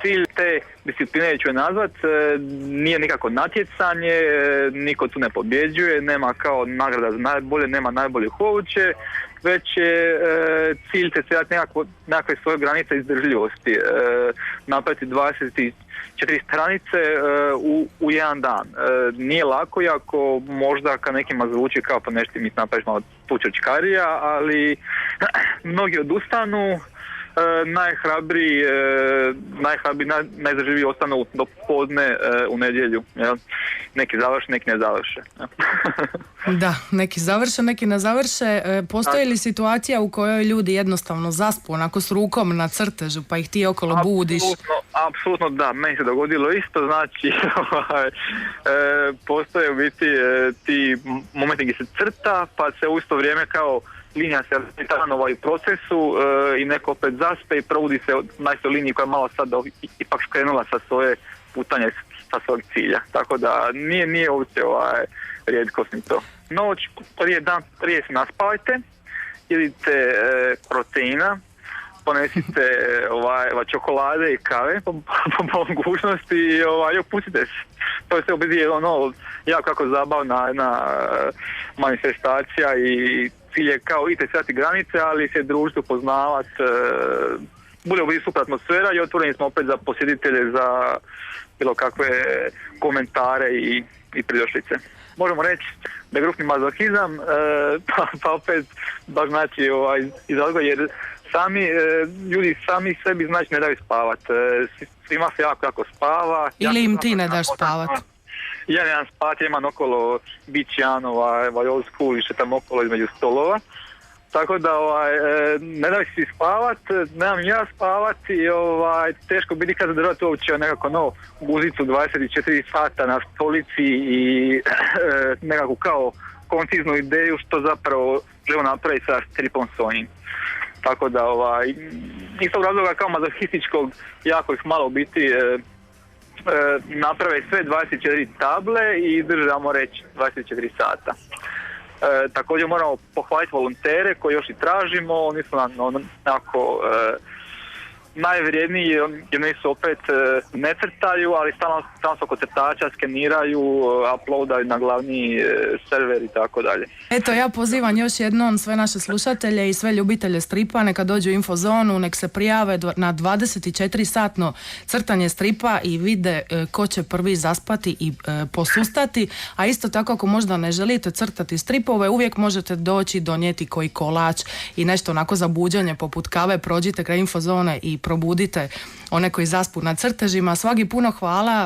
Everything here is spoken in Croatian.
cilj te discipline ću je nazvat, nije nikako natjecanje, niko tu ne pobjeđuje, nema kao nagrada za najbolje, nema najbolje hoće, već je cilj testirati nekakve svoje granice izdržljivosti, napraviti 24 stranice u jedan dan. Nije lako, iako možda kad nekima zvuči kao pa nešto mi napraviš malo tučočkarija, ali mnogi odustanu, najhrabriji, najizdržljiviji ostanu do podne u nedjelju. Jel? Neki završe, neki ne završe. Da, neki završe, neki ne završe. Postoji li situacija u kojoj ljudi jednostavno zaspu onako s rukom na crtežu pa ih ti okolo budiš? Apsolutno da, meni se dogodilo isto, znači postoje u biti ti momenti gdje se crta pa se u isto vrijeme kao linija se ranova u procesu i neko opet zaspe i provodi se na istoj liniji koja je malo sad ipak skrenula sa svoje putanje sa svog cilja. Tako da nije uopće rijetkost ni to. Noć, prije se naspavajte, jedite proteina, ponesite čokolade i kave po mogućnosti i opustite se. To je sve u biti jako kako zabavna manifestacija i cilj je kao i testirati granice, ali se društvo poznavati, bude u biti super atmosfera i otvoreni smo opet za posjetitelje, za bilo kakve komentare i pridošlice. Možemo reći da je grupni mazohizam, pa opet baš znači iz razloga jer ljudi sami sebi znači ne daju spavat. Svima se jako spava. Ili im ti ne daš spavat? Ja nemam spavat, ja imam okolo beach jedan old school i šetam okolo između stolova. Tako da ne daju si spavat, nemam ja spavat i teško biti kad zadržati uopće nekako guzicu 24 sata na stolici i nekakvu kao konciznu ideju što zapravo želimo napraviti sa stripom svojim. Tako da iz tog razloga kao mazohističkog jako ih malo biti naprave sve 24 table i držamo reći 24 sata. Također moramo pohvaliti volontere koji još i tražimo, oni su nam onako najvrijedniji jer oni su opet ne crtaju, ali stalno su kod crtača, skeniraju, uploadaju na glavni server i tako dalje. Eto, ja pozivam još jednom sve naše slušatelje i sve ljubitelje stripa, neka dođu u Infozonu, nek se prijave na 24-satno crtanje stripa i vide ko će prvi zaspati i posustati, a isto tako ako možda ne želite crtati stripove, uvijek možete doći donijeti koji kolač i nešto onako za buđenje poput kave, prođite kraj Infozone i probudite one koji zaspu na crtežima. Svaki puno hvala.